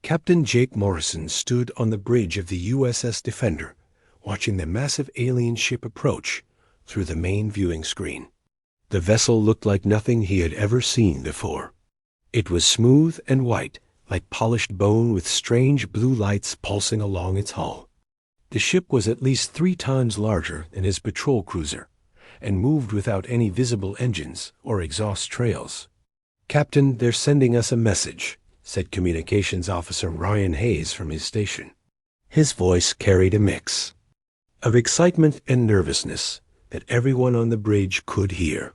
Captain Jake Morrison stood on the bridge of the USS Defender, watching the massive alien ship approach through the main viewing screen. The vessel looked like nothing he had ever seen before. It was smooth and white, like polished bone with strange blue lights pulsing along its hull. The ship was at least 3 times larger than his patrol cruiser, and moved without any visible engines or exhaust trails. "Captain, they're sending us a message," said Communications Officer Ryan Hayes from his station. His voice carried a mix of excitement and nervousness that everyone on the bridge could hear.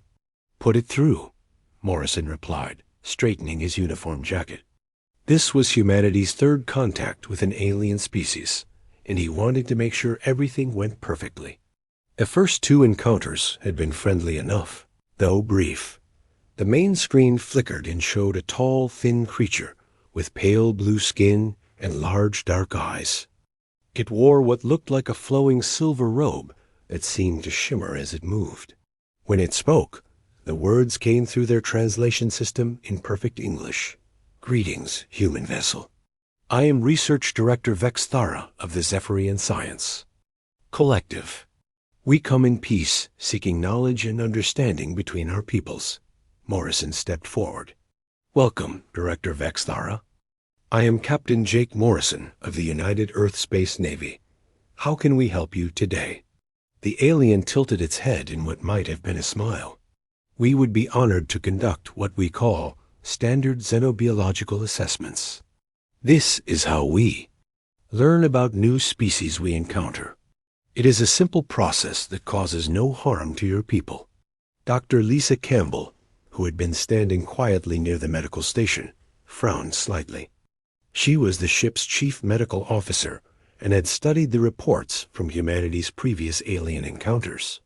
"Put it through," Morrison replied, straightening his uniform jacket. This was humanity's third contact with an alien species, and he wanted to make sure everything went perfectly. The first 2 encounters had been friendly enough, though brief. The main screen flickered and showed a tall, thin creature with pale blue skin and large dark eyes. It wore what looked like a flowing silver robe that seemed to shimmer as it moved. When it spoke, the words came through their translation system in perfect English. "Greetings, human vessel. I am Research Director Vexthara of the Zephyrian Science Collective. We come in peace, seeking knowledge and understanding between our peoples." Morrison stepped forward. "Welcome, Director Vexthara. I am Captain Jake Morrison of the United Earth Space Navy. How can we help you today?" The alien tilted its head in what might have been a smile. "We would be honored to conduct what we call standard xenobiological assessments. This is how we learn about new species we encounter. It is a simple process that causes no harm to your people." Dr. Lisa Campbell, who had been standing quietly near the medical station, frowned slightly. She was the ship's chief medical officer and had studied the reports from humanity's previous alien encounters.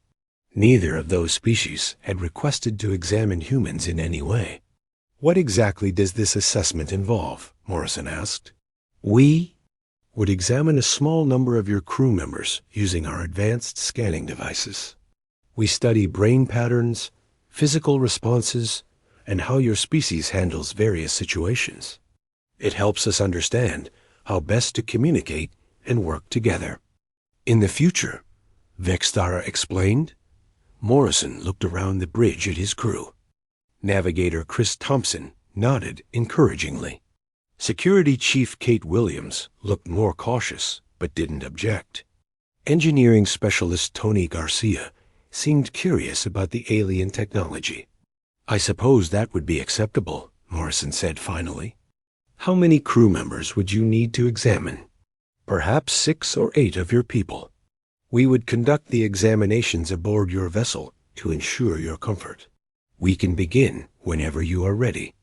Neither of those species had requested to examine humans in any way. "What exactly does this assessment involve?" Morrison asked. "We would examine a small number of your crew members using our advanced scanning devices. We study brain patterns, physical responses, and how your species handles various situations. It helps us understand how best to communicate and work together." "In the future," Vexthara explained. Morrison looked around the bridge at his crew. Navigator Chris Thompson nodded encouragingly. Security Chief Kate Williams looked more cautious, but didn't object. Engineering Specialist Tony Garcia seemed curious about the alien technology. "I suppose that would be acceptable," Morrison said finally. "How many crew members would you need to examine?" "Perhaps 6 or 8 of your people. We would conduct the examinations aboard your vessel to ensure your comfort. We can begin whenever you are ready."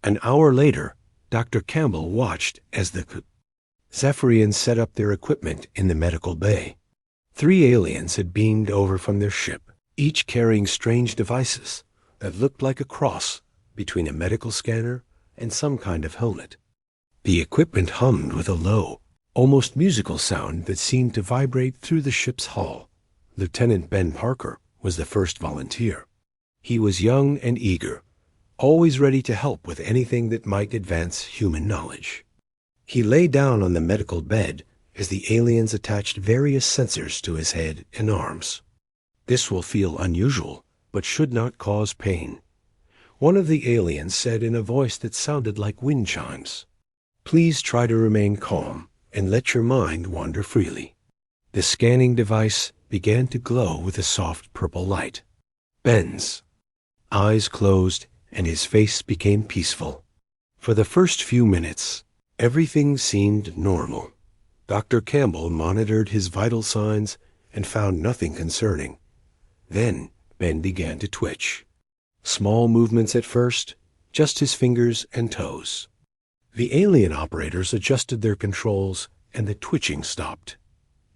An hour later, Dr. Campbell watched as the Zephyrians set up their equipment in the medical bay. 3 aliens had beamed over from their ship, each carrying strange devices that looked like a cross between a medical scanner and some kind of helmet. The equipment hummed with a low, almost musical sound that seemed to vibrate through the ship's hull. Lieutenant Ben Parker was the first volunteer. He was young and eager, always ready to help with anything that might advance human knowledge. He lay down on the medical bed as the aliens attached various sensors to his head and arms. "This will feel unusual, but should not cause pain," one of the aliens said in a voice that sounded like wind chimes. "Please try to remain calm and let your mind wander freely." The scanning device began to glow with a soft purple light. Ben's eyes closed and his face became peaceful. For the first few minutes, everything seemed normal. Dr. Campbell monitored his vital signs and found nothing concerning. Then Ben began to twitch. Small movements at first, just his fingers and toes. The alien operators adjusted their controls and the twitching stopped.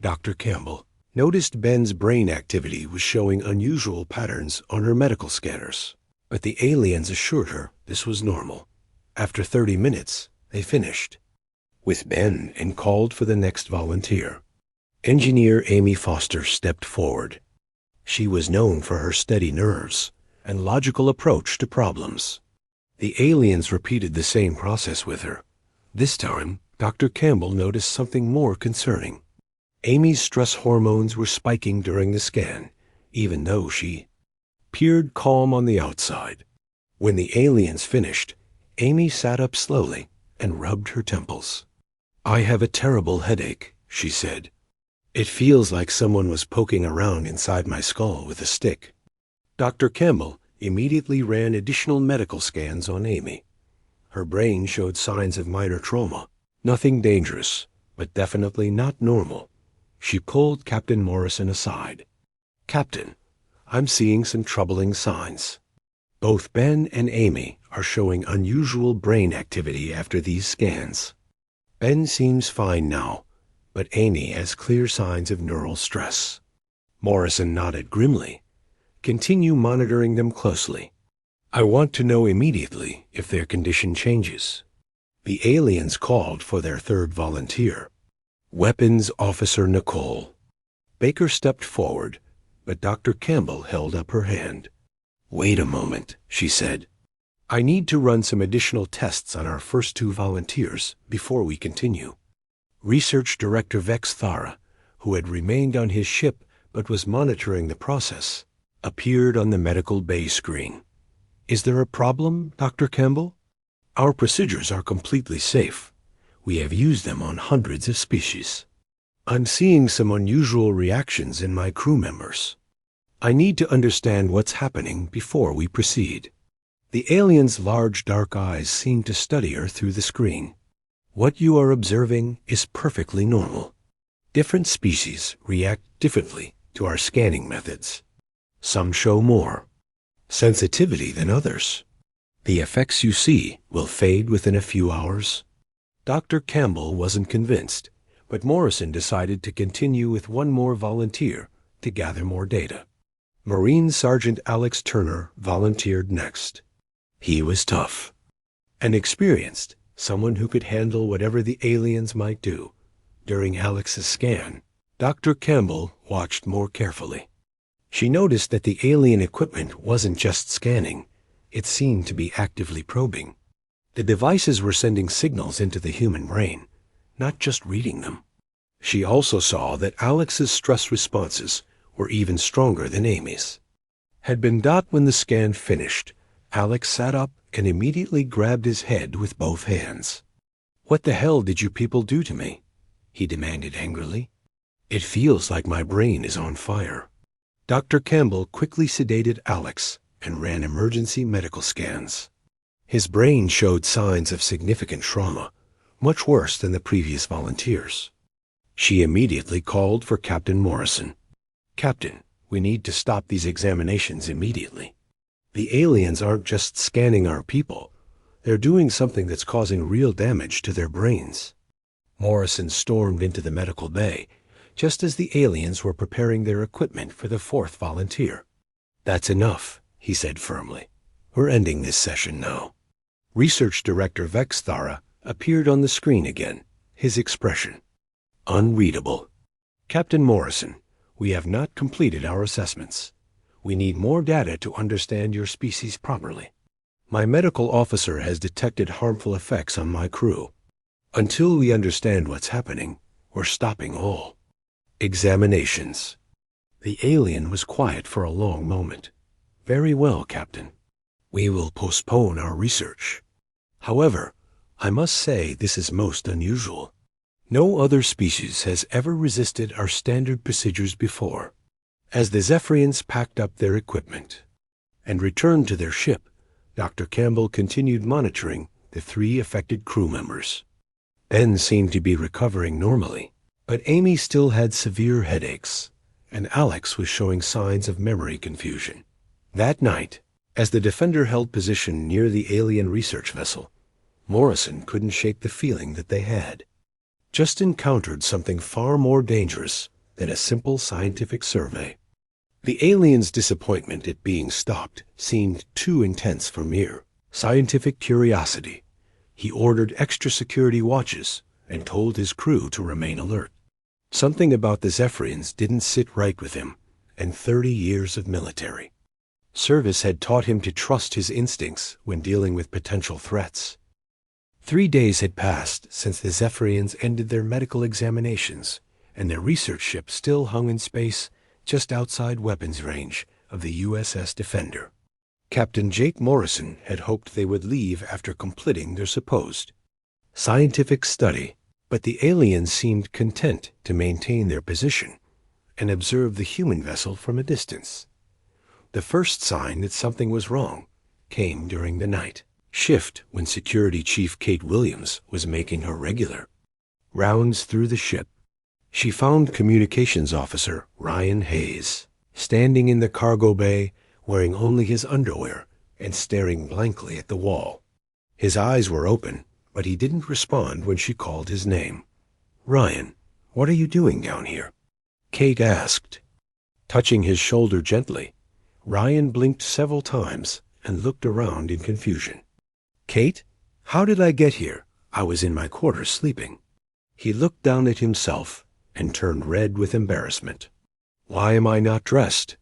Dr. Campbell noticed Ben's brain activity was showing unusual patterns on her medical scanners, but the aliens assured her this was normal. After 30 minutes, they finished with Ben and called for the next volunteer. Engineer Amy Foster stepped forward. She was known for her steady nerves and logical approach to problems. The aliens repeated the same process with her. This time, Dr. Campbell noticed something more concerning. Amy's stress hormones were spiking during the scan, even though she appeared calm on the outside. When the aliens finished, Amy sat up slowly and rubbed her temples. "I have a terrible headache," she said. "It feels like someone was poking around inside my skull with a stick." Dr. Campbell immediately ran additional medical scans on Amy. Her brain showed signs of minor trauma. Nothing dangerous, but definitely not normal. She pulled Captain Morrison aside. "Captain, I'm seeing some troubling signs. Both Ben and Amy are showing unusual brain activity after these scans. Ben seems fine now, but Amy has clear signs of neural stress." Morrison nodded grimly. "Continue monitoring them closely. I want to know immediately if their condition changes." The aliens called for their third volunteer, Weapons Officer Nicole. Baker stepped forward, but Dr. Campbell held up her hand. "Wait a moment," she said. "I need to run some additional tests on our first two volunteers before we continue." Research Director Vex Thara, who had remained on his ship but was monitoring the process, appeared on the medical bay screen. "Is there a problem, Dr. Campbell?" "Our procedures are completely safe. We have used them on hundreds of species. I'm seeing some unusual reactions in my crew members. I need to understand what's happening before we proceed." The alien's large dark eyes seemed to study her through the screen. "What you are observing is perfectly normal. Different species react differently to our scanning methods. Some show more sensitivity than others. The effects you see will fade within a few hours." Dr. Campbell wasn't convinced, but Morrison decided to continue with one more volunteer to gather more data. Marine Sergeant Alex Turner volunteered next. He was tough and experienced, someone who could handle whatever the aliens might do. During Alex's scan, Dr. Campbell watched more carefully. She noticed that the alien equipment wasn't just scanning, it seemed to be actively probing. The devices were sending signals into the human brain, not just reading them. She also saw that Alex's stress responses were even stronger than Amy's. Had been dot when the scan finished. Alex sat up and immediately grabbed his head with both hands. "What the hell did you people do to me?" he demanded angrily. "It feels like my brain is on fire." Dr. Campbell quickly sedated Alex and ran emergency medical scans. His brain showed signs of significant trauma, much worse than the previous volunteers. She immediately called for Captain Morrison. "Captain, we need to stop these examinations immediately. The aliens aren't just scanning our people. They're doing something that's causing real damage to their brains." Morrison stormed into the medical bay, just as the aliens were preparing their equipment for the fourth volunteer. "That's enough," he said firmly. "We're ending this session now." Research Director Vex Thara appeared on the screen again, his expression unreadable. "Captain Morrison, we have not completed our assessments. We need more data to understand your species properly. My medical officer has detected harmful effects on my crew. Until we understand what's happening, we're stopping all examinations." The alien was quiet for a long moment. "Very well, Captain. We will postpone our research. However, I must say this is most unusual. No other species has ever resisted our standard procedures before." As the Zephyrians packed up their equipment and returned to their ship, Dr. Campbell continued monitoring the three affected crew members. Ben seemed to be recovering normally, but Amy still had severe headaches, and Alex was showing signs of memory confusion. That night, as the Defender held position near the alien research vessel, Morrison couldn't shake the feeling that they had just encountered something far more dangerous than a simple scientific survey. The aliens' disappointment at being stopped seemed too intense for mere scientific curiosity. He ordered extra security watches and told his crew to remain alert. Something about the Zephyrians didn't sit right with him, and 30 years of military service had taught him to trust his instincts when dealing with potential threats. 3 days had passed since the Zephyrians ended their medical examinations, and their research ship still hung in space just outside weapons range of the USS Defender. Captain Jake Morrison had hoped they would leave after completing their supposed scientific study, but the aliens seemed content to maintain their position and observe the human vessel from a distance. The first sign that something was wrong came during the night shift when Security Chief Kate Williams was making her regular rounds through the ship. She found Communications Officer Ryan Hayes standing in the cargo bay wearing only his underwear and staring blankly at the wall. His eyes were open, but he didn't respond when she called his name. "Ryan, what are you doing down here?" Kate asked. Touching his shoulder gently, Ryan blinked several times and looked around in confusion. "Kate, how did I get here? I was in my quarters sleeping." He looked down at himself and turned red with embarrassment. "Why am I not dressed?"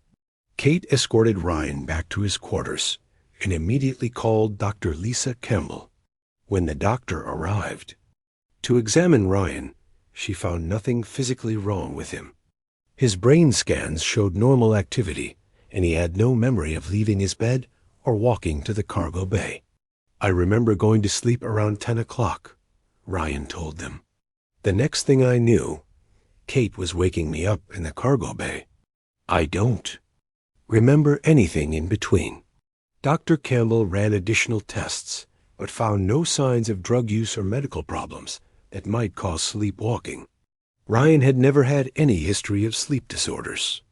Kate escorted Ryan back to his quarters and immediately called Dr. Lisa Campbell. When the doctor arrived to examine Ryan, she found nothing physically wrong with him. His brain scans showed normal activity, and he had no memory of leaving his bed or walking to the cargo bay. "I remember going to sleep around 10 o'clock, Ryan told them. "The next thing I knew, Kate was waking me up in the cargo bay. I don't remember anything in between." Dr. Campbell ran additional tests, but found no signs of drug use or medical problems that might cause sleepwalking. Ryan had never had any history of sleep disorders.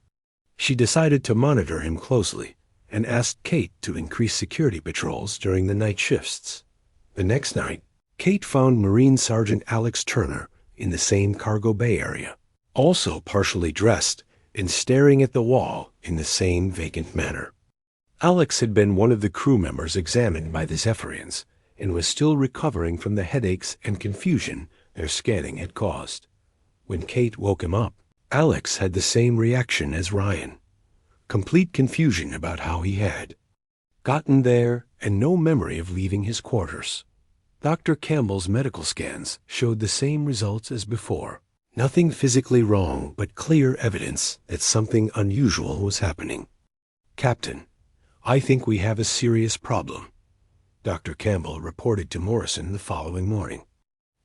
She decided to monitor him closely and asked Kate to increase security patrols during the night shifts. The next night, Kate found Marine Sergeant Alex Turner in the same cargo bay area, also partially dressed and staring at the wall in the same vacant manner. Alex had been one of the crew members examined by the Zephyrians and was still recovering from the headaches and confusion their scanning had caused. When Kate woke him up, Alex had the same reaction as Ryan, complete confusion about how he had gotten there and no memory of leaving his quarters. Dr. Campbell's medical scans showed the same results as before. Nothing physically wrong, but clear evidence that something unusual was happening. "Captain, I think we have a serious problem," Dr. Campbell reported to Morrison the following morning.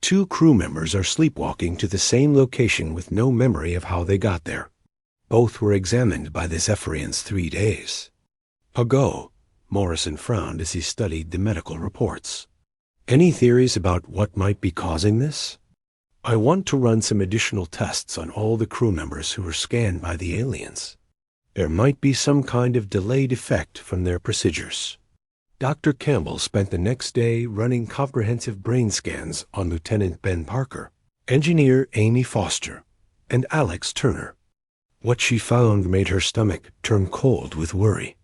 "2 crew members are sleepwalking to the same location with no memory of how they got there. Both were examined by the Zephyrians 3 days ago." Morrison frowned as he studied the medical reports. "Any theories about what might be causing this?" "I want to run some additional tests on all the crew members who were scanned by the aliens. There might be some kind of delayed effect from their procedures." Dr. Campbell spent the next day running comprehensive brain scans on Lieutenant Ben Parker, Engineer Amy Foster, and Alex Turner. What she found made her stomach turn cold with worry.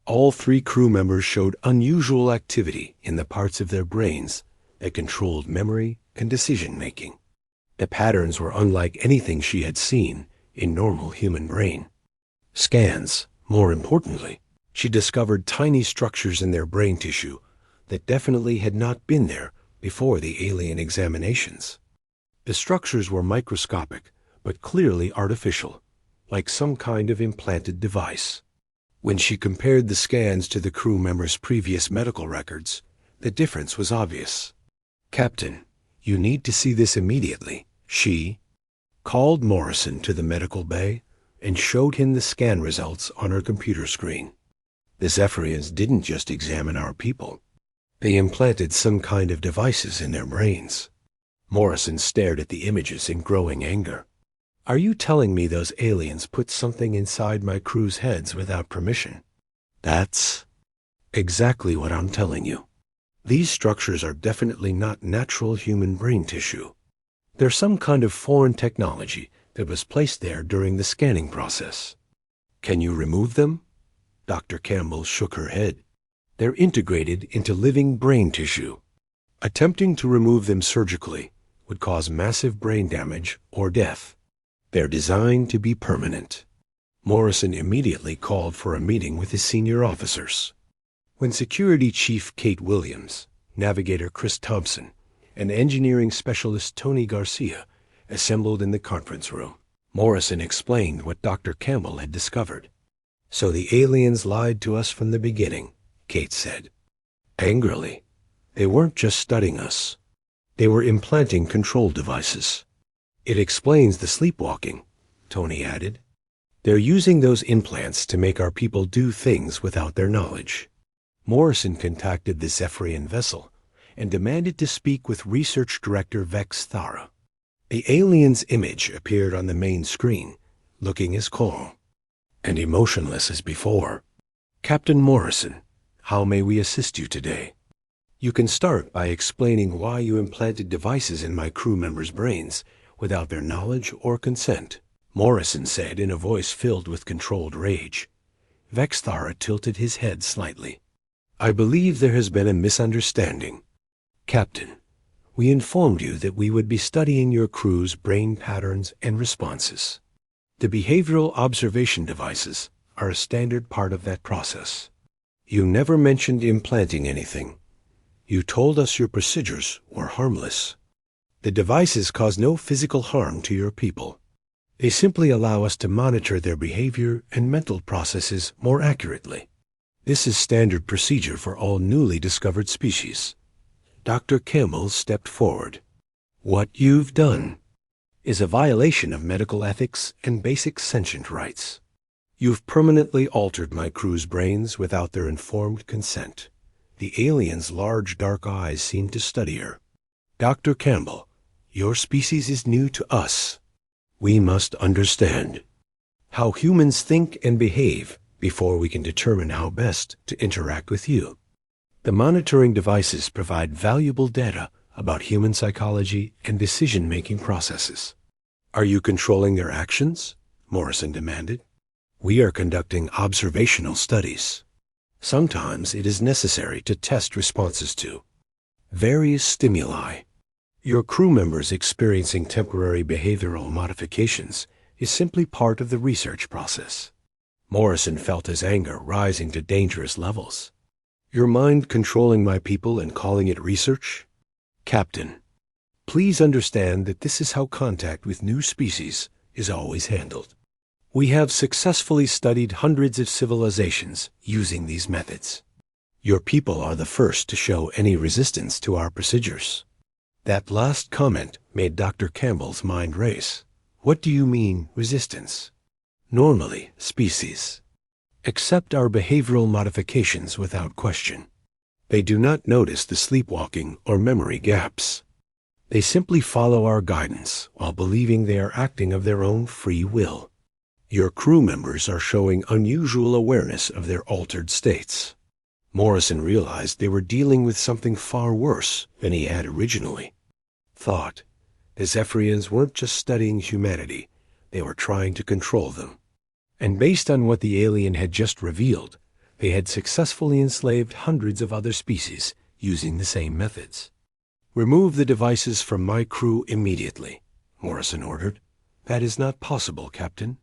All 3 crew members showed unusual activity in the parts of their brains that controlled memory and decision-making. The patterns were unlike anything she had seen in normal human brain. Scans, more importantly, she discovered tiny structures in their brain tissue that definitely had not been there before the alien examinations. The structures were microscopic, but clearly artificial, like some kind of implanted device. When she compared the scans to the crew members' previous medical records, the difference was obvious. "Captain, you need to see this immediately," she called Morrison to the medical bay and showed him the scan results on her computer screen. "The Zephyrians didn't just examine our people. They implanted some kind of devices in their brains." Morrison stared at the images in growing anger. "Are you telling me those aliens put something inside my crew's heads without permission?" "That's exactly what I'm telling you. These structures are definitely not natural human brain tissue. They're some kind of foreign technology that was placed there during the scanning process." "Can you remove them?" Dr. Campbell shook her head. "They're integrated into living brain tissue. Attempting to remove them surgically would cause massive brain damage or death. They're designed to be permanent." Morrison immediately called for a meeting with his senior officers. When Security Chief Kate Williams, Navigator Chris Thompson, and engineering specialist Tony Garcia assembled in the conference room. Morrison explained what Dr. Campbell had discovered. "So the aliens lied to us from the beginning," Kate said. Angrily, "They weren't just studying us. They were implanting control devices." "It explains the sleepwalking," Tony added. "They're using those implants to make our people do things without their knowledge." Morrison contacted the Zephyrian vessel and demanded to speak with Research Director Vex Thara. The alien's image appeared on the main screen, looking as calm and emotionless as before. "Captain Morrison, how may we assist you today?" "You can start by explaining why you implanted devices in my crew members' brains without their knowledge or consent," Morrison said in a voice filled with controlled rage. Vex Thara tilted his head slightly. "I believe there has been a misunderstanding. Captain, we informed you that we would be studying your crew's brain patterns and responses. The behavioral observation devices are a standard part of that process. You never mentioned implanting anything. You told us your procedures were harmless. The devices cause no physical harm to your people. They simply allow us to monitor their behavior and mental processes more accurately. This is standard procedure for all newly discovered species." Dr. Campbell stepped forward. "What you've done is a violation of medical ethics and basic sentient rights. You've permanently altered my crew's brains without their informed consent." The alien's large dark eyes seemed to study her. "Dr. Campbell, your species is new to us. We must understand how humans think and behave before we can determine how best to interact with you. The monitoring devices provide valuable data about human psychology and decision-making processes." "Are you controlling their actions?" Morrison demanded. "We are conducting observational studies. Sometimes it is necessary to test responses to various stimuli. Your crew members experiencing temporary behavioral modifications is simply part of the research process." Morrison felt his anger rising to dangerous levels. "Your mind controlling my people and calling it research? Captain, please understand that this is how contact with new species is always handled. We have successfully studied hundreds of civilizations using these methods. Your people are the first to show any resistance to our procedures." That last comment made Dr. Campbell's mind race. "What do you mean, resistance?" "Normally, species accept our behavioral modifications without question. They do not notice the sleepwalking or memory gaps. They simply follow our guidance while believing they are acting of their own free will. Your crew members are showing unusual awareness of their altered states." Morrison realized they were dealing with something far worse than he had originally thought. The Zephyrians weren't just studying humanity, they were trying to control them. And based on what the alien had just revealed, they had successfully enslaved hundreds of other species using the same methods. "Remove the devices from my crew immediately," Morrison ordered. "That is not possible, Captain.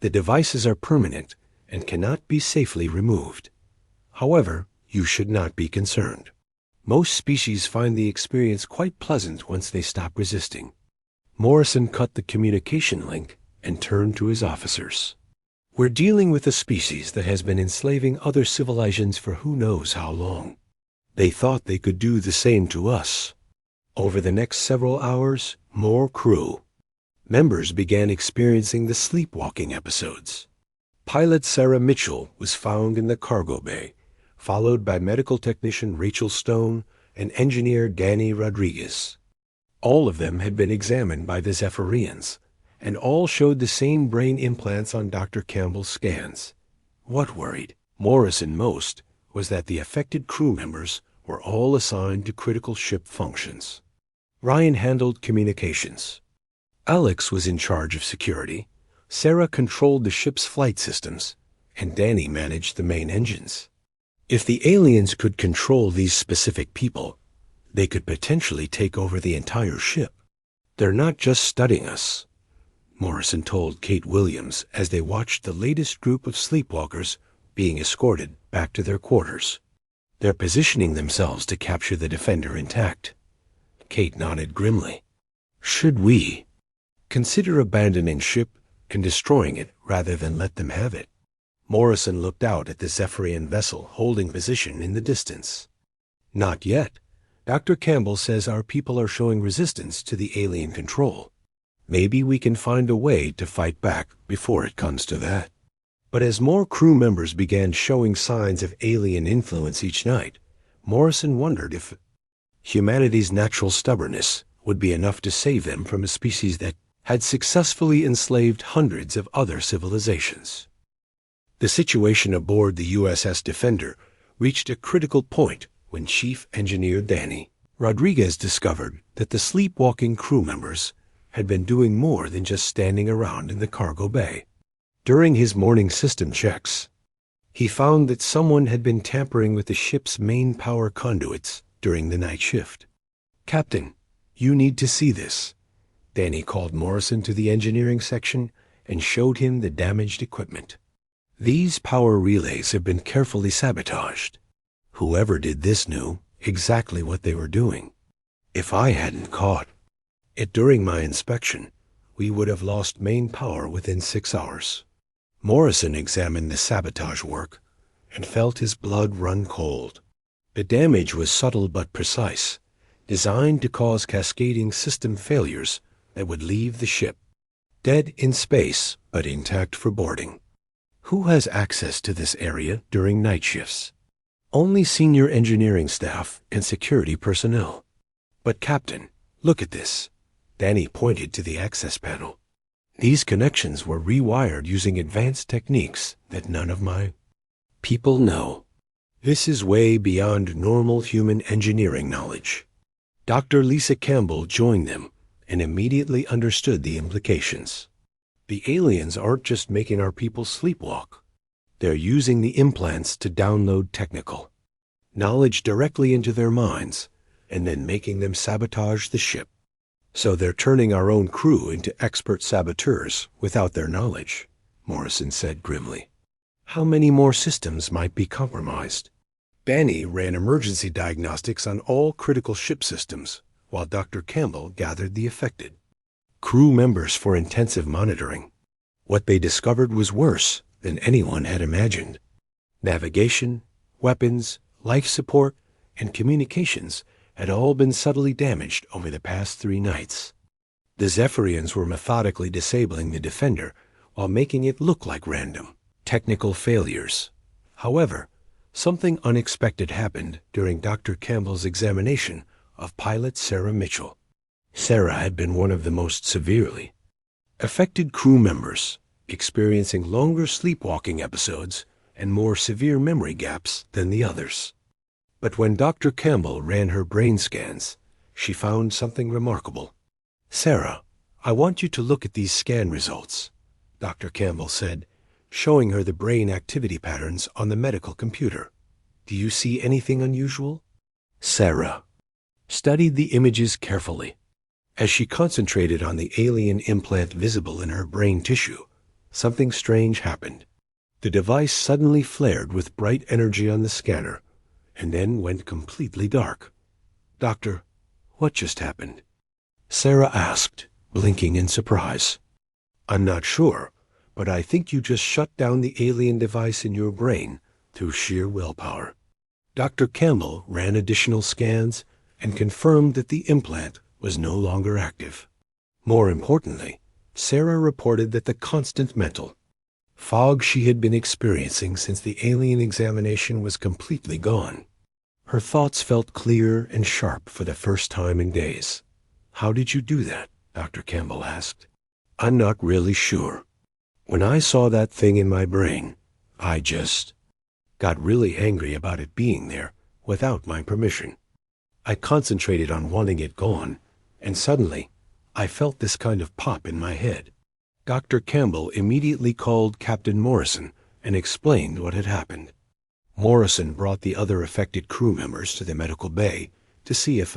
The devices are permanent and cannot be safely removed. However, you should not be concerned. Most species find the experience quite pleasant once they stop resisting." Morrison cut the communication link and turned to his officers. "We're dealing with a species that has been enslaving other civilizations for who knows how long. They thought they could do the same to us. Over the next several hours, more crew members began experiencing the sleepwalking episodes. Pilot Sarah Mitchell was found in the cargo bay, followed by medical technician Rachel Stone and engineer Danny Rodriguez. All of them had been examined by the Zephyrians, and all showed the same brain implants on Dr. Campbell's scans. What worried Morrison most was that the affected crew members were all assigned to critical ship functions. Ryan handled communications. Alex was in charge of security, Sarah controlled the ship's flight systems, and Danny managed the main engines. If the aliens could control these specific people, they could potentially take over the entire ship. "They're not just studying us," Morrison told Kate Williams as they watched the latest group of sleepwalkers being escorted back to their quarters. "They're positioning themselves to capture the Defender intact. Kate nodded grimly. Should we consider abandoning ship and destroying it rather than let them have it? Morrison looked out at the Zephyrian vessel holding position in the distance. Not yet. Dr. Campbell says our people are showing resistance to the alien control. Maybe we can find a way to fight back before it comes to that. But as more crew members began showing signs of alien influence each night, Morrison wondered if humanity's natural stubbornness would be enough to save them from a species that had successfully enslaved hundreds of other civilizations. The situation aboard the USS Defender reached a critical point when Chief Engineer Danny Rodriguez discovered that the sleepwalking crew members had been doing more than just standing around in the cargo bay. During his morning system checks, he found that someone had been tampering with the ship's main power conduits during the night shift. "Captain, you need to see this." Danny called Morrison to the engineering section and showed him the damaged equipment. "These power relays have been carefully sabotaged. Whoever did this knew exactly what they were doing. If I hadn't caught it during my inspection, we would have lost main power within 6 hours." Morrison examined the sabotage work and felt his blood run cold. The damage was subtle but precise, designed to cause cascading system failures that would leave the ship dead in space but intact for boarding. Who has access to this area during night shifts? Only senior engineering staff and security personnel. But Captain, look at this. Danny pointed to the access panel. These connections were rewired using advanced techniques that none of my people know. This is way beyond normal human engineering knowledge. Dr. Lisa Campbell joined them and immediately understood the implications. The aliens aren't just making our people sleepwalk. They're using the implants to download technical knowledge directly into their minds and then making them sabotage the ship. So they're turning our own crew into expert saboteurs without their knowledge, Morrison said grimly. How many more systems might be compromised? Danny ran emergency diagnostics on all critical ship systems, while Dr. Campbell gathered the affected crew members for intensive monitoring. What they discovered was worse than anyone had imagined. Navigation, weapons, life support, and communications had all been subtly damaged over the past 3 nights. The Zephyrians were methodically disabling the Defender while making it look like random technical failures. However, something unexpected happened during Dr. Campbell's examination of pilot Sarah Mitchell. Sarah had been one of the most severely affected crew members, experiencing longer sleepwalking episodes and more severe memory gaps than the others. But when Dr. Campbell ran her brain scans, she found something remarkable. "Sarah, I want you to look at these scan results," Dr. Campbell said, showing her the brain activity patterns on the medical computer. "Do you see anything unusual?" Sarah studied the images carefully. As she concentrated on the alien implant visible in her brain tissue, something strange happened. The device suddenly flared with bright energy on the scanner, and then went completely dark. "Doctor, what just happened?" Sarah asked, blinking in surprise. "I'm not sure, but I think you just shut down the alien device in your brain through sheer willpower." Dr. Campbell ran additional scans and confirmed that the implant was no longer active. More importantly, Sarah reported that the constant mental fog she had been experiencing since the alien examination was completely gone. Her thoughts felt clear and sharp for the first time in days. "How did you do that?" Dr. Campbell asked. "I'm not really sure. When I saw that thing in my brain, I just got really angry about it being there without my permission. I concentrated on wanting it gone, and suddenly I felt this kind of pop in my head." Dr. Campbell immediately called Captain Morrison and explained what had happened. Morrison brought the other affected crew members to the medical bay to see if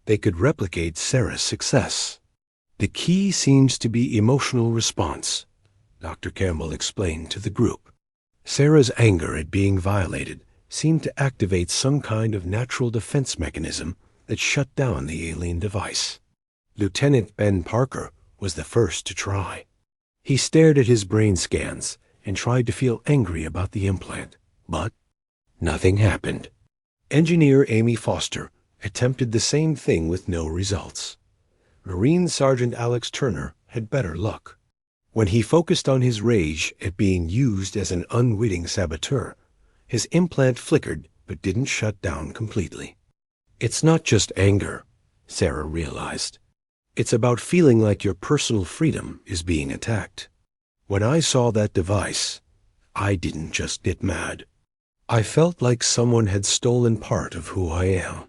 they could replicate Sarah's success. "The key seems to be emotional response," Dr. Campbell explained to the group. Sarah's anger at being violated seemed to activate some kind of natural defense mechanism that shut down the alien device. Lieutenant Ben Parker was the first to try. He stared at his brain scans and tried to feel angry about the implant, but nothing happened. Engineer Amy Foster attempted the same thing with no results. Marine Sergeant Alex Turner had better luck. When he focused on his rage at being used as an unwitting saboteur, his implant flickered but didn't shut down completely. It's not just anger, Sarah realized. It's about feeling like your personal freedom is being attacked. When I saw that device, I didn't just get mad. I felt like someone had stolen part of who I am.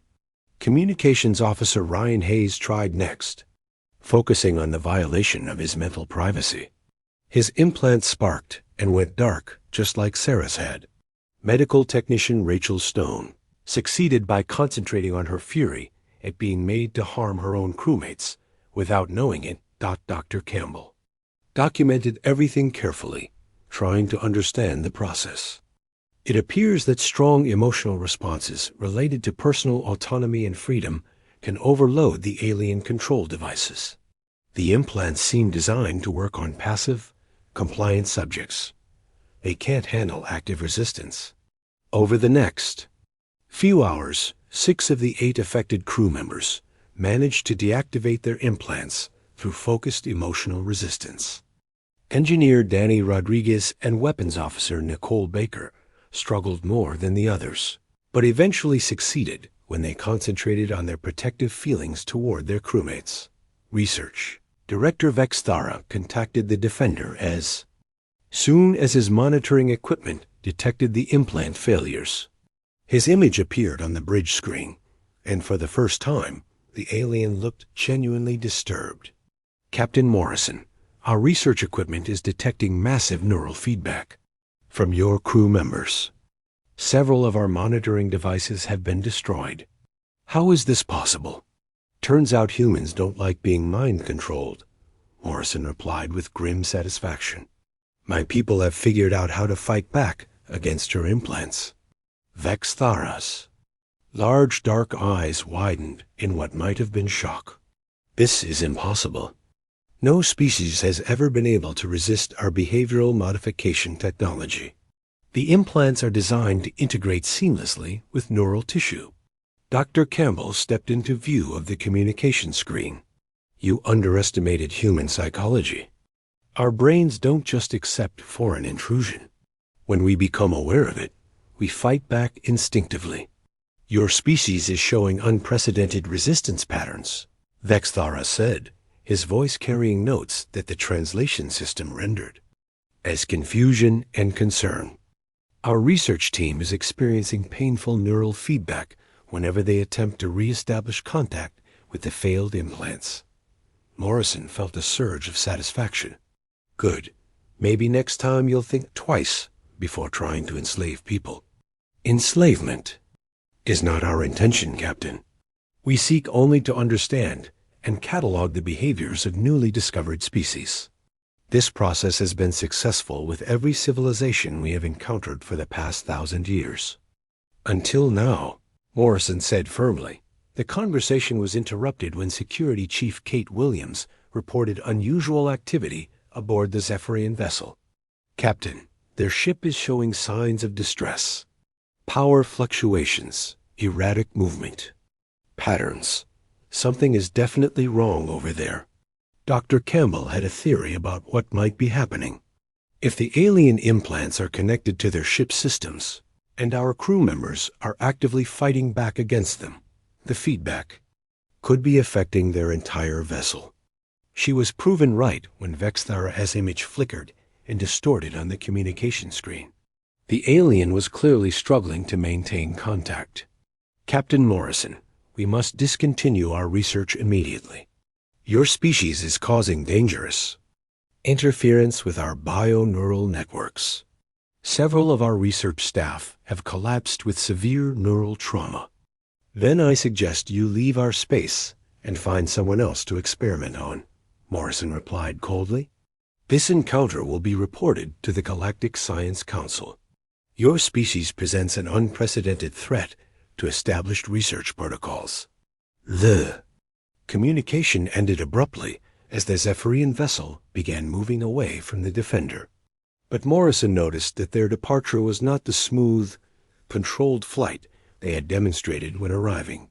Communications Officer Ryan Hayes tried next, focusing on the violation of his mental privacy. His implant sparked and went dark, just like Sarah's had. Medical technician Rachel Stone succeeded by concentrating on her fury at being made to harm her own crewmates without knowing it. Dr. Campbell documented everything carefully, trying to understand the process. It appears that strong emotional responses related to personal autonomy and freedom can overload the alien control devices. The implants seem designed to work on passive, compliant subjects. They can't handle active resistance. Over the next few hours, 6 of the 8 affected crew members managed to deactivate their implants through focused emotional resistance. Engineer Danny Rodriguez and Weapons Officer Nicole Baker struggled more than the others, but eventually succeeded when they concentrated on their protective feelings toward their crewmates. Research Director Vex Thara contacted the Defender as soon as his monitoring equipment detected the implant failures. His image appeared on the bridge screen, and for the first time, the alien looked genuinely disturbed. Captain Morrison, our research equipment is detecting massive neural feedback from your crew members. Several of our monitoring devices have been destroyed. How is this possible? Turns out humans don't like being mind-controlled, Morrison replied with grim satisfaction. My people have figured out how to fight back against your implants. Vex Thara's large dark eyes widened in what might have been shock. This is impossible. No species has ever been able to resist our behavioral modification technology. The implants are designed to integrate seamlessly with neural tissue. Dr. Campbell stepped into view of the communication screen. You underestimated human psychology. Our brains don't just accept foreign intrusion. When we become aware of it, we fight back instinctively. Your species is showing unprecedented resistance patterns, Vex Thara said, his voice carrying notes that the translation system rendered as confusion and concern. Our research team is experiencing painful neural feedback whenever they attempt to re-establish contact with the failed implants. Morrison felt a surge of satisfaction. Good. Maybe next time you'll think twice before trying to enslave people. Enslavement is not our intention, Captain. We seek only to understand and catalog the behaviors of newly discovered species. This process has been successful with every civilization we have encountered for the past 1,000 years. Until now, Morrison said firmly. The conversation was interrupted when Security Chief Kate Williams reported unusual activity aboard the Zephyrian vessel. Captain, their ship is showing signs of distress. Power fluctuations, erratic movement, patterns. Something is definitely wrong over there. Dr. Campbell had a theory about what might be happening. If the alien implants are connected to their ship's systems, and our crew members are actively fighting back against them, the feedback could be affecting their entire vessel. She was proven right when Vex Thara's image flickered and distorted on the communication screen. The alien was clearly struggling to maintain contact. Captain Morrison, we must discontinue our research immediately. Your species is causing dangerous interference with our bio-neural networks. Several of our research staff have collapsed with severe neural trauma. Then I suggest you leave our space and find someone else to experiment on, Morrison replied coldly. This encounter will be reported to the Galactic Science Council. Your species presents an unprecedented threat to established research protocols. The communication ended abruptly as the Zephyrian vessel began moving away from the Defender. But Morrison noticed that their departure was not the smooth, controlled flight they had demonstrated when arriving.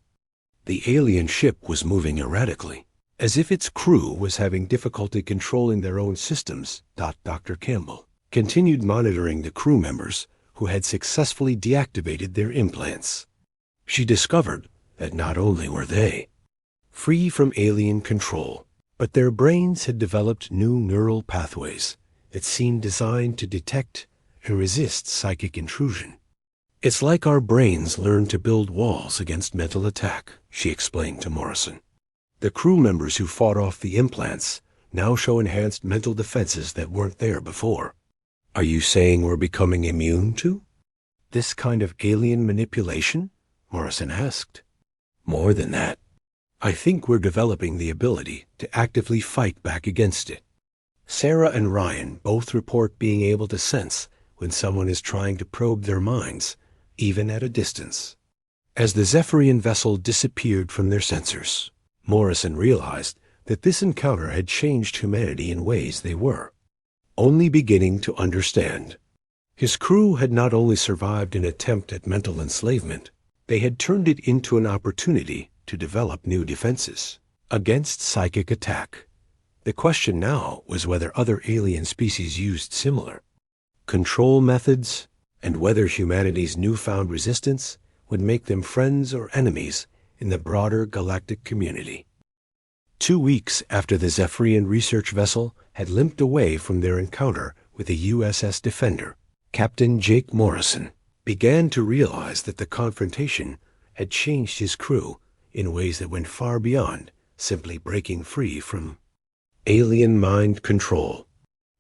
The alien ship was moving erratically, as if its crew was having difficulty controlling their own systems. Dr. Campbell continued monitoring the crew members who had successfully deactivated their implants. She discovered that not only were they free from alien control, but their brains had developed new neural pathways that seemed designed to detect and resist psychic intrusion. "It's like our brains learned to build walls against mental attack," she explained to Morrison. "The crew members who fought off the implants now show enhanced mental defenses that weren't there before." "Are you saying we're becoming immune to this kind of alien manipulation?" Morrison asked. "More than that. I think we're developing the ability to actively fight back against it. Sarah and Ryan both report being able to sense when someone is trying to probe their minds, even at a distance." As the Zephyrian vessel disappeared from their sensors, Morrison realized that this encounter had changed humanity in ways they were only beginning to understand. His crew had not only survived an attempt at mental enslavement, they had turned it into an opportunity to develop new defenses against psychic attack. The question now was whether other alien species used similar control methods, and whether humanity's newfound resistance would make them friends or enemies in the broader galactic community. 2 weeks after the Zephyrian research vessel had limped away from their encounter with the USS Defender, Captain Jake Morrison began to realize that the confrontation had changed his crew in ways that went far beyond simply breaking free from alien mind control.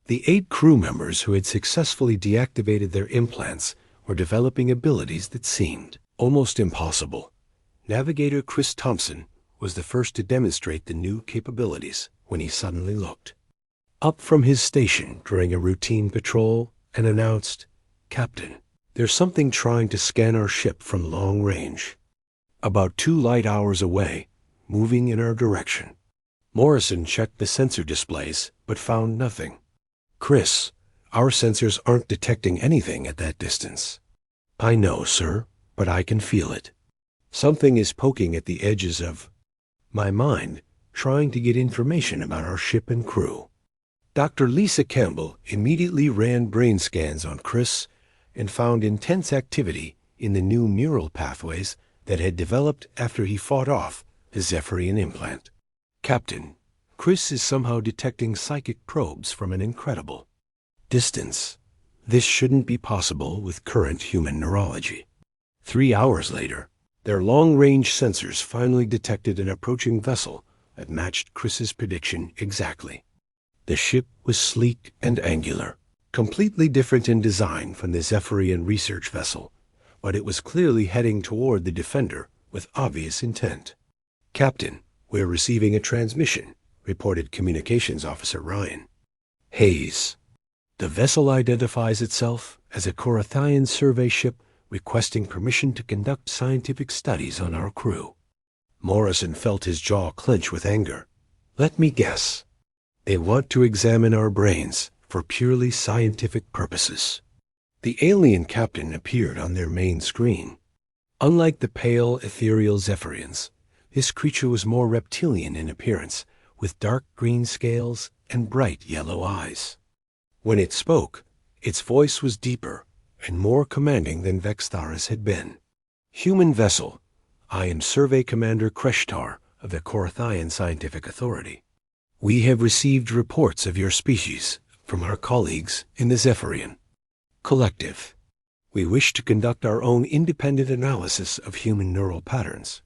The 8 crew members who had successfully deactivated their implants were developing abilities that seemed almost impossible. Navigator Chris Thompson was the first to demonstrate the new capabilities when he suddenly looked up from his station during a routine patrol and announced, "Captain, there's something trying to scan our ship from long range, about 2 light hours away, moving in our direction." Morrison checked the sensor displays, but found nothing. "Chris, our sensors aren't detecting anything at that distance." "I know, sir, but I can feel it. Something is poking at the edges of my mind, trying to get information about our ship and crew." Dr. Lisa Campbell immediately ran brain scans on Chris and found intense activity in the new neural pathways that had developed after he fought off his Zephyrian implant. "Captain, Chris is somehow detecting psychic probes from an incredible distance. This shouldn't be possible with current human neurology." 3 hours later, their long-range sensors finally detected an approaching vessel that matched Chris's prediction exactly. The ship was sleek and angular, completely different in design from the Zephyrian research vessel, but it was clearly heading toward the Defender with obvious intent. "Captain, we're receiving a transmission," reported Communications Officer Ryan. "Hayes. The vessel identifies itself as a Korathian survey ship requesting permission to conduct scientific studies on our crew." Morrison felt his jaw clench with anger. "Let me guess. They want to examine our brains for purely scientific purposes." The alien captain appeared on their main screen. Unlike the pale, ethereal Zephyrians, this creature was more reptilian in appearance, with dark green scales and bright yellow eyes. When it spoke, its voice was deeper and more commanding than Vextharis had been. "Human vessel, I am Survey Commander Kreshtar of the Korathian Scientific Authority. We have received reports of your species from our colleagues in the Zephyrian Collective. We wish to conduct our own independent analysis of human neural patterns."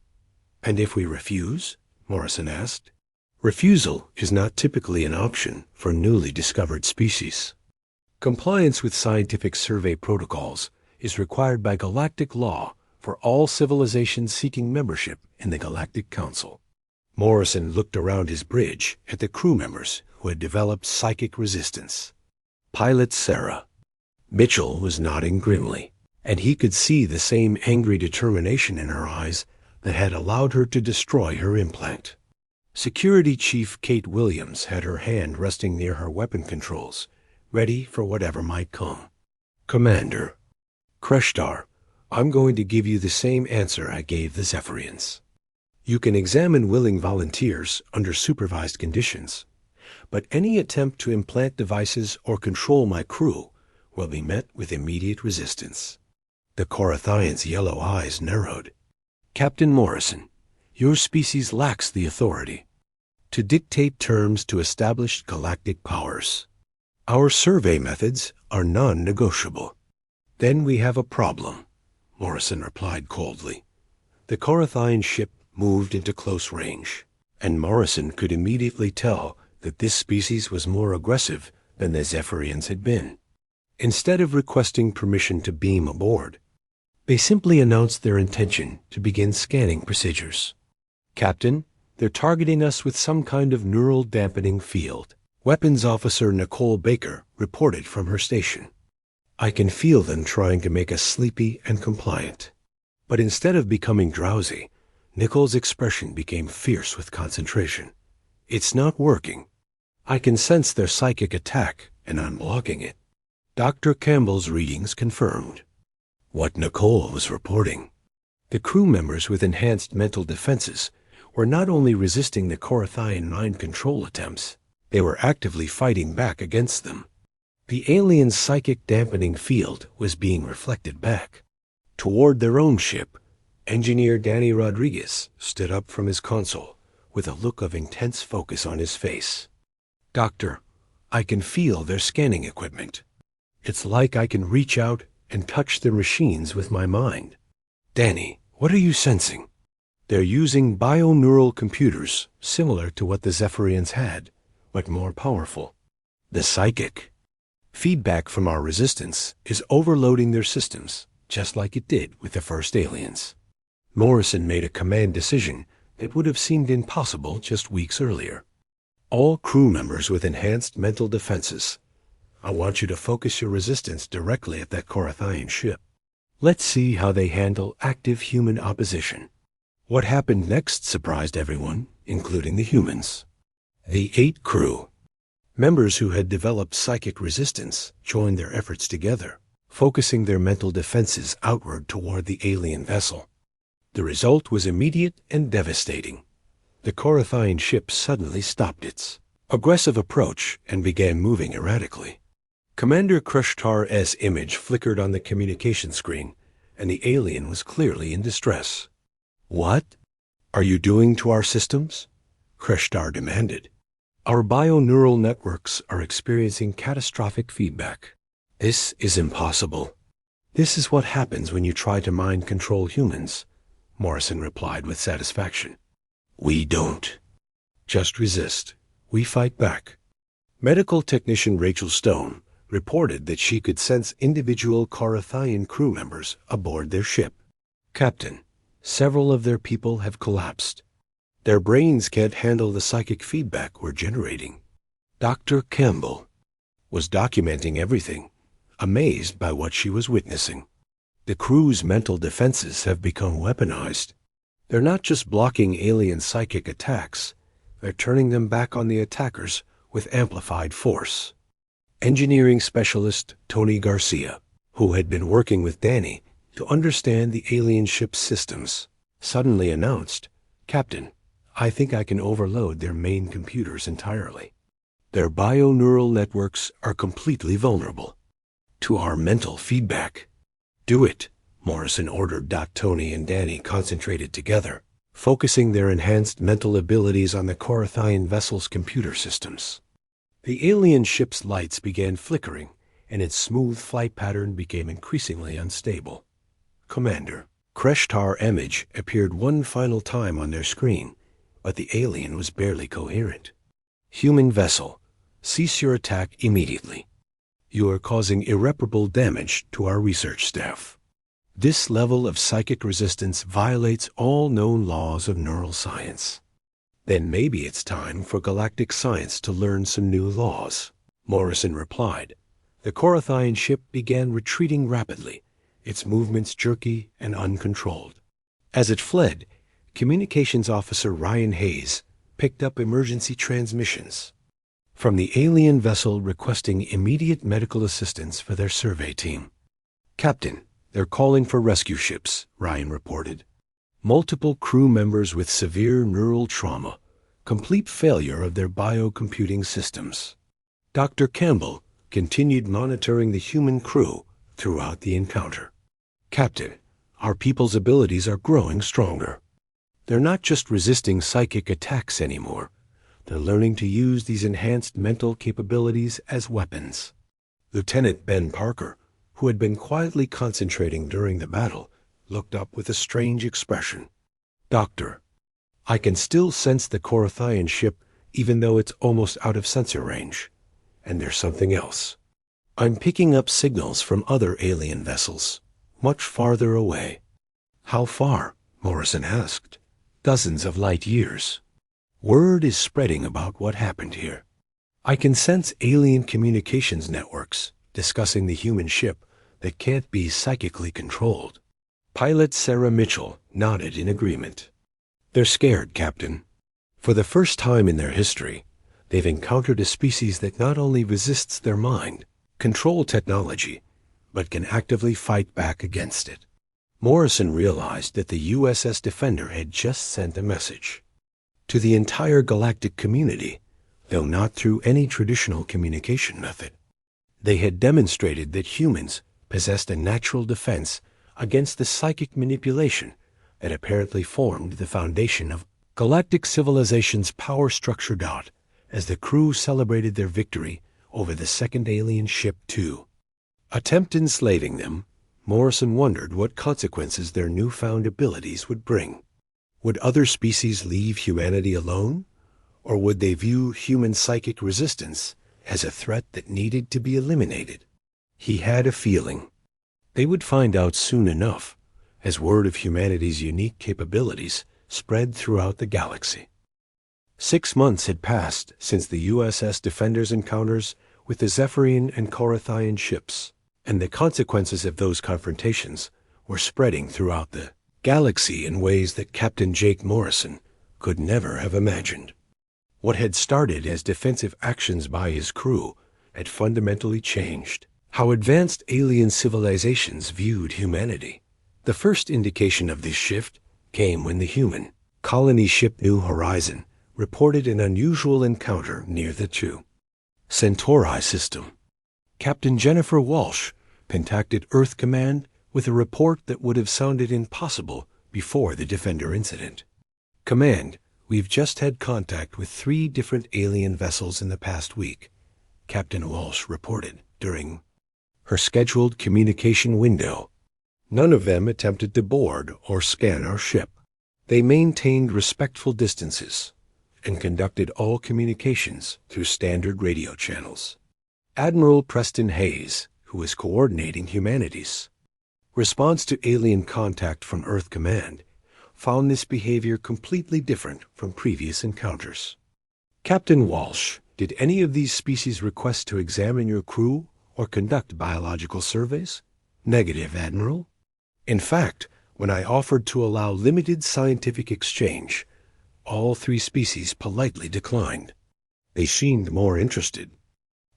"And if we refuse?" Morrison asked. "Refusal is not typically an option for newly discovered species. Compliance with scientific survey protocols is required by galactic law for all civilizations seeking membership in the Galactic Council." Morrison looked around his bridge at the crew members who had developed psychic resistance. Pilot Sarah. Mitchell was nodding grimly, and he could see the same angry determination in her eyes that had allowed her to destroy her implant. Security Chief Kate Williams had her hand resting near her weapon controls, ready for whatever might come. Commander, Kreshtar, I'm going to give you the same answer I gave the Zephyrians. You can examine willing volunteers under supervised conditions, but any attempt to implant devices or control my crew will be met with immediate resistance. The Korathian's yellow eyes narrowed. Captain Morrison, your species lacks the authority to dictate terms to established galactic powers. Our survey methods are non-negotiable. Then we have a problem, Morrison replied coldly. The Korathian ship moved into close range, and Morrison could immediately tell that this species was more aggressive than the Zephyrians had been. Instead of requesting permission to beam aboard, they simply announced their intention to begin scanning procedures. Captain, they're targeting us with some kind of neural dampening field. Weapons Officer Nicole Baker reported from her station. I can feel them trying to make us sleepy and compliant. But instead of becoming drowsy, Nicole's expression became fierce with concentration. It's not working. I can sense their psychic attack, and I'm blocking it. Dr. Campbell's readings confirmed what Nicole was reporting. The crew members with enhanced mental defenses were not only resisting the Korathian mind control attempts, they were actively fighting back against them. The alien psychic dampening field was being reflected back. Toward their own ship, Engineer Danny Rodriguez stood up from his console with a look of intense focus on his face. Doctor, I can feel their scanning equipment. It's like I can reach out and touch their machines with my mind. Danny, what are you sensing? They're using bioneural computers similar to what the Zephyrians had, but more powerful. The psychic feedback from our resistance is overloading their systems, just like it did with the first aliens. Morrison made a command decision that would have seemed impossible just weeks earlier. All crew members with enhanced mental defenses, I want you to focus your resistance directly at that Korathian ship. Let's see how they handle active human opposition. What happened next surprised everyone, including the humans. The 8 crew members who had developed psychic resistance joined their efforts together, focusing their mental defenses outward toward the alien vessel. The result was immediate and devastating. The Korathian ship suddenly stopped its aggressive approach and began moving erratically. Commander Kreshtar's image flickered on the communication screen, and the alien was clearly in distress. What are you doing to our systems? Kreshtar demanded. Our bioneural networks are experiencing catastrophic feedback. This is impossible. This is what happens when you try to mind control humans, Morrison replied with satisfaction. We don't just resist. We fight back. Medical technician Rachel Stone reported that she could sense individual Korathian crew members aboard their ship. Captain, several of their people have collapsed. Their brains can't handle the psychic feedback we're generating. Dr. Campbell was documenting everything, amazed by what she was witnessing. The crew's mental defenses have become weaponized. They're not just blocking alien psychic attacks, they're turning them back on the attackers with amplified force. Engineering specialist Tony Garcia, who had been working with Danny to understand the alien ship's systems, suddenly announced, Captain, I think I can overload their main computers entirely. Their bioneural networks are completely vulnerable to our mental feedback. Do it, Morrison ordered. Tony and Danny concentrated together, focusing their enhanced mental abilities on the Korathian vessel's computer systems. The alien ship's lights began flickering, and its smooth flight pattern became increasingly unstable. Commander, Kreshtar's image appeared one final time on their screen, but the alien was barely coherent. Human vessel, cease your attack immediately. You are causing irreparable damage to our research staff. This level of psychic resistance violates all known laws of neural science. Then maybe it's time for galactic science to learn some new laws, Morrison replied. The Korathian ship began retreating rapidly, its movements jerky and uncontrolled. As it fled, Communications Officer Ryan Hayes picked up emergency transmissions from the alien vessel requesting immediate medical assistance for their survey team. "Captain, they're calling for rescue ships," Ryan reported. "Multiple crew members with severe neural trauma, complete failure of their biocomputing systems." Dr. Campbell continued monitoring the human crew throughout the encounter. "Captain, our people's abilities are growing stronger. They're not just resisting psychic attacks anymore. They're learning to use these enhanced mental capabilities as weapons." Lieutenant Ben Parker, who had been quietly concentrating during the battle, looked up with a strange expression. "Doctor, I can still sense the Korathian ship even though it's almost out of sensor range. And there's something else. I'm picking up signals from other alien vessels, much farther away." "How far?" Morrison asked. "Dozens of light years. Word is spreading about what happened here. I can sense alien communications networks discussing the human ship that can't be psychically controlled." Pilot Sarah Mitchell nodded in agreement. "They're scared, Captain. For the first time in their history, they've encountered a species that not only resists their mind, control technology, but can actively fight back against it." Morrison realized that the USS Defender had just sent a message to the entire galactic community, though not through any traditional communication method. They had demonstrated that humans possessed a natural defense against the psychic manipulation that apparently formed the foundation of galactic civilization's power structure. As the crew celebrated their victory over the second alien ship to attempt enslaving them, Morrison wondered what consequences their newfound abilities would bring. Would other species leave humanity alone, or would they view human psychic resistance as a threat that needed to be eliminated? He had a feeling they would find out soon enough, as word of humanity's unique capabilities spread throughout the galaxy. 6 months had passed since the USS Defender's encounters with the Zephyrian and Korathian ships, and the consequences of those confrontations were spreading throughout the galaxy in ways that Captain Jake Morrison could never have imagined. What had started as defensive actions by his crew had fundamentally changed how advanced alien civilizations viewed humanity. The first indication of this shift came when the human colony ship New Horizon reported an unusual encounter near the 2 Centauri system. Captain Jennifer Walsh contacted Earth Command with a report that would have sounded impossible before the Defender incident. "Command, we've just had contact with 3 different alien vessels in the past week," Captain Walsh reported during her scheduled communication window. "None of them attempted to board or scan our ship. They maintained respectful distances and conducted all communications through standard radio channels." Admiral Preston Hayes, who was coordinating humanity's response to alien contact from Earth Command, found this behavior completely different from previous encounters. "Captain Walsh, did any of these species request to examine your crew or conduct biological surveys?" "Negative, Admiral. In fact, when I offered to allow limited scientific exchange, all 3 species politely declined. They seemed more interested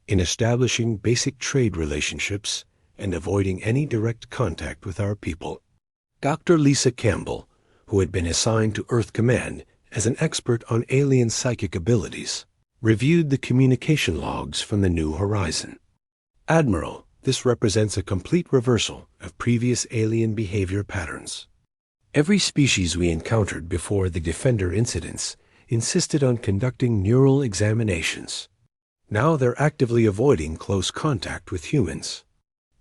in establishing basic trade relationships and avoiding any direct contact with our people." Dr. Lisa Campbell, who had been assigned to Earth Command as an expert on alien psychic abilities, reviewed the communication logs from the New Horizon. "Admiral, this represents a complete reversal of previous alien behavior patterns. Every species we encountered before the Defender incidents insisted on conducting neural examinations. Now they're actively avoiding close contact with humans."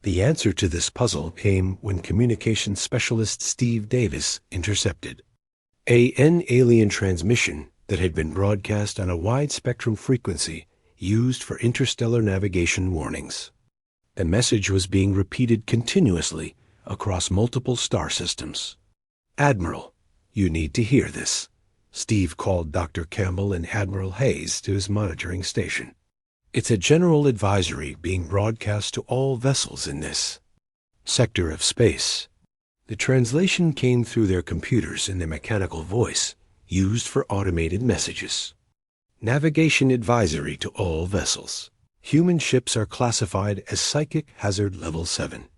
The answer to this puzzle came when communications specialist Steve Davis intercepted an alien transmission that had been broadcast on a wide-spectrum frequency used for interstellar navigation warnings. The message was being repeated continuously across multiple star systems. "Admiral, you need to hear this." Steve called Dr. Campbell and Admiral Hayes to his monitoring station. "It's a general advisory being broadcast to all vessels in this sector of space. The translation came through their computers in their mechanical voice, used for automated messages. Navigation advisory to all vessels. Human ships are classified as Psychic Hazard Level 7.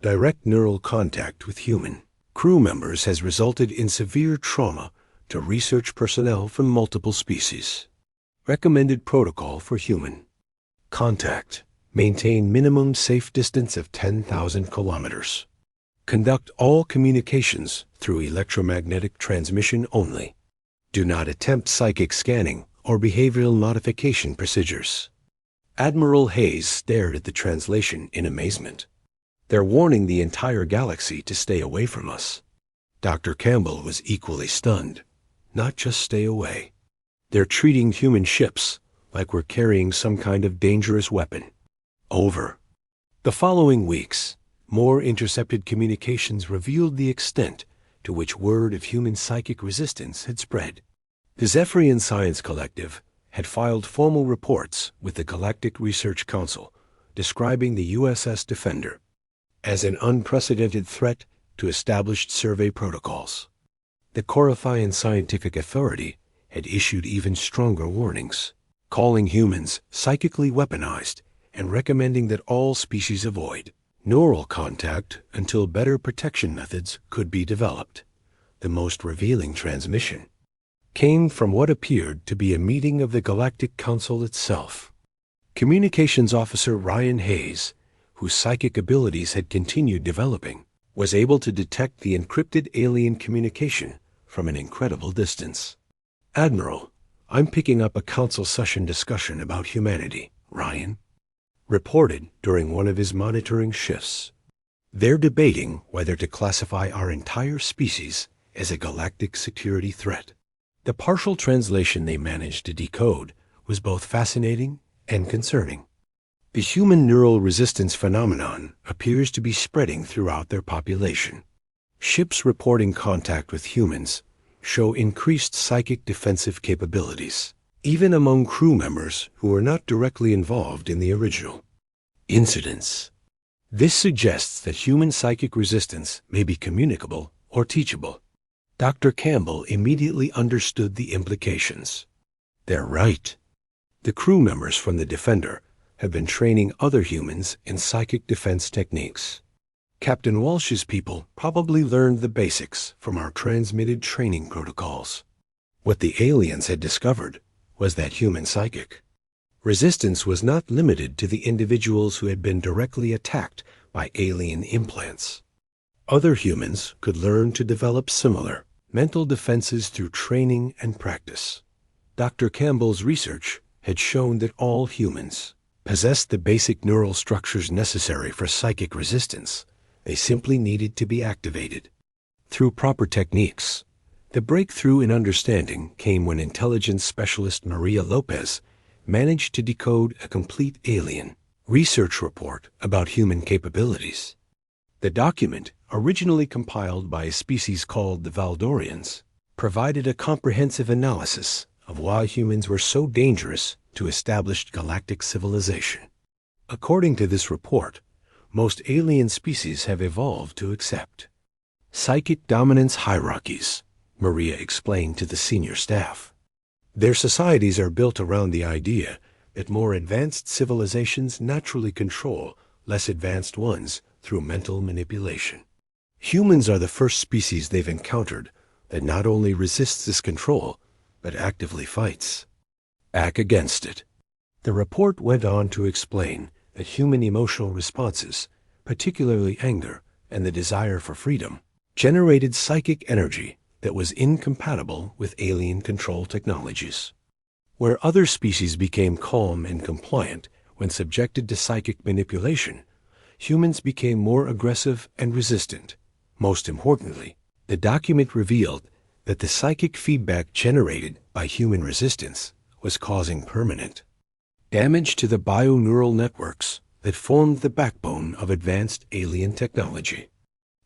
Direct neural contact with human crew members has resulted in severe trauma to research personnel from multiple species. Recommended protocol for human contact. Maintain minimum safe distance of 10,000 kilometers. Conduct all communications through electromagnetic transmission only. Do not attempt psychic scanning or behavioral modification procedures. Admiral Hayes stared at the translation in amazement. They're warning the entire galaxy to stay away from us. Dr. Campbell was equally stunned. Not just stay away. They're treating human ships like we're carrying some kind of dangerous weapon. Over. The following weeks, more intercepted communications revealed the extent to which word of human psychic resistance had spread. The Zephyrian Science Collective had filed formal reports with the Galactic Research Council describing the USS Defender as an unprecedented threat to established survey protocols. The Corinthian Scientific Authority had issued even stronger warnings, calling humans psychically weaponized and recommending that all species avoid neural contact until better protection methods could be developed. The most revealing transmission came from what appeared to be a meeting of the Galactic Council itself. Communications Officer Ryan Hayes, whose psychic abilities had continued developing, was able to detect the encrypted alien communication from an incredible distance. "Admiral, I'm picking up a council session discussion about humanity," Ryan reported during one of his monitoring shifts. "They're debating whether to classify our entire species as a galactic security threat." The partial translation they managed to decode was both fascinating and concerning. The human neural resistance phenomenon appears to be spreading throughout their population. Ships reporting contact with humans show increased psychic defensive capabilities, even among crew members who are not directly involved in the original incidents. This suggests that human psychic resistance may be communicable or teachable. Dr. Campbell immediately understood the implications. They're right. The crew members from the Defender have been training other humans in psychic defense techniques. Captain Walsh's people probably learned the basics from our transmitted training protocols. What the aliens had discovered was that human psychic resistance was not limited to the individuals who had been directly attacked by alien implants. Other humans could learn to develop similar mental defenses through training and practice. Dr. Campbell's research had shown that all humans possessed the basic neural structures necessary for psychic resistance. They simply needed to be activated. Through proper techniques, the breakthrough in understanding came when intelligence specialist Maria Lopez managed to decode a complete alien research report about human capabilities. The document, originally compiled by a species called the Valdorians, provided a comprehensive analysis of why humans were so dangerous to established galactic civilization. According to this report, most alien species have evolved to accept psychic dominance hierarchies, Maria explained to the senior staff. Their societies are built around the idea that more advanced civilizations naturally control less advanced ones through mental manipulation. Humans are the first species they've encountered that not only resists this control, but actively fights back against it. The report went on to explain that human emotional responses, particularly anger and the desire for freedom, generated psychic energy that was incompatible with alien control technologies. Where other species became calm and compliant when subjected to psychic manipulation, humans became more aggressive and resistant. Most importantly, the document revealed that the psychic feedback generated by human resistance was causing permanent damage to the bioneural networks that formed the backbone of advanced alien technology.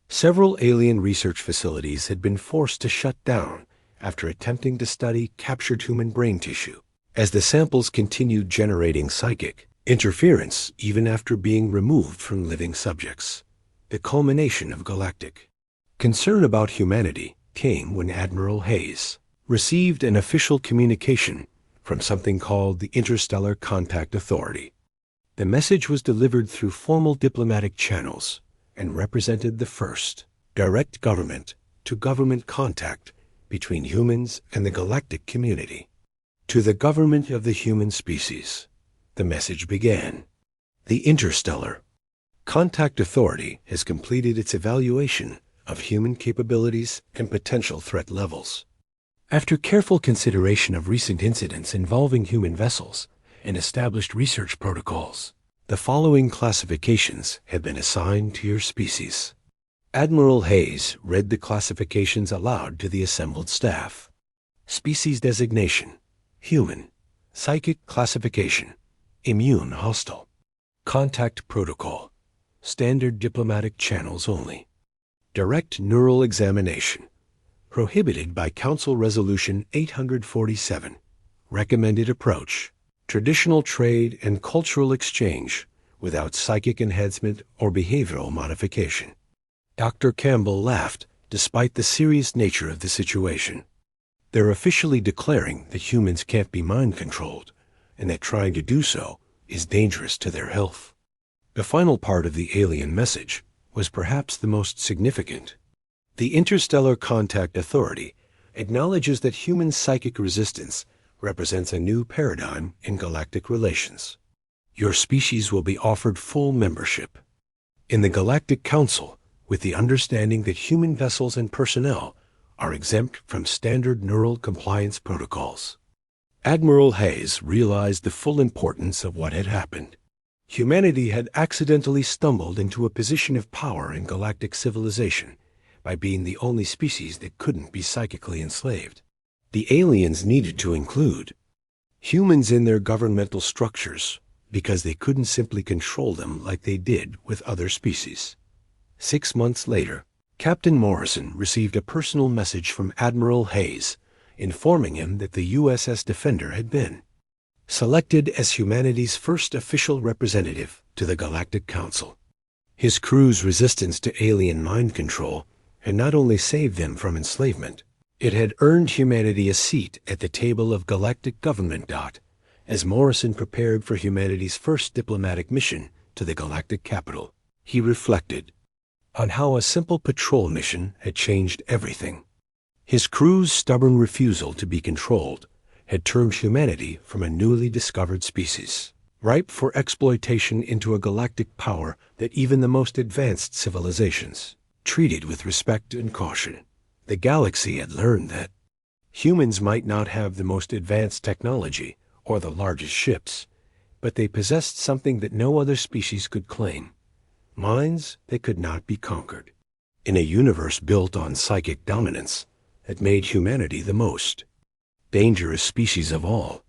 Several alien research facilities had been forced to shut down after attempting to study captured human brain tissue, as the samples continued generating psychic interference even after being removed from living subjects. The culmination of galactic Concern about humanity came when Admiral Hayes received an official communication from something called the Interstellar Contact Authority. The message was delivered through formal diplomatic channels and represented the first direct government-to-government contact between humans and the galactic community. To the government of the human species, the message began. The Interstellar Contact Authority has completed its evaluation of human capabilities and potential threat levels. After careful consideration of recent incidents involving human vessels and established research protocols, the following classifications have been assigned to your species. Admiral Hayes read the classifications aloud to the assembled staff. Species designation: human. Psychic classification: immune hostile. Contact protocol: standard diplomatic channels only. Direct neural examination: prohibited by Council Resolution 847. Recommended approach: traditional trade and cultural exchange without psychic enhancement or behavioral modification. Dr. Campbell laughed despite the serious nature of the situation. They're officially declaring that humans can't be mind-controlled and that trying to do so is dangerous to their health. The final part of the alien message was perhaps the most significant. The Interstellar Contact Authority acknowledges that human psychic resistance represents a new paradigm in galactic relations. Your species will be offered full membership in the Galactic Council, with the understanding that human vessels and personnel are exempt from standard neural compliance protocols. Admiral Hayes realized the full importance of what had happened. Humanity had accidentally stumbled into a position of power in galactic civilization by being the only species that couldn't be psychically enslaved. The aliens needed to include humans in their governmental structures because they couldn't simply control them like they did with other species. 6 months later, Captain Morrison received a personal message from Admiral Hayes informing him that the USS Defender had been selected as humanity's first official representative to the Galactic Council. His crew's resistance to alien mind control had not only saved them from enslavement, it had earned humanity a seat at the table of galactic government. As Morrison prepared for humanity's first diplomatic mission to the galactic capital, he reflected on how a simple patrol mission had changed everything. His crew's stubborn refusal to be controlled had turned humanity from a newly discovered species, ripe for exploitation, into a galactic power that even the most advanced civilizations treated with respect and caution. The galaxy had learned that humans might not have the most advanced technology or the largest ships, but they possessed something that no other species could claim: minds that could not be conquered. In a universe built on psychic dominance that made humanity the most dangerous species of all,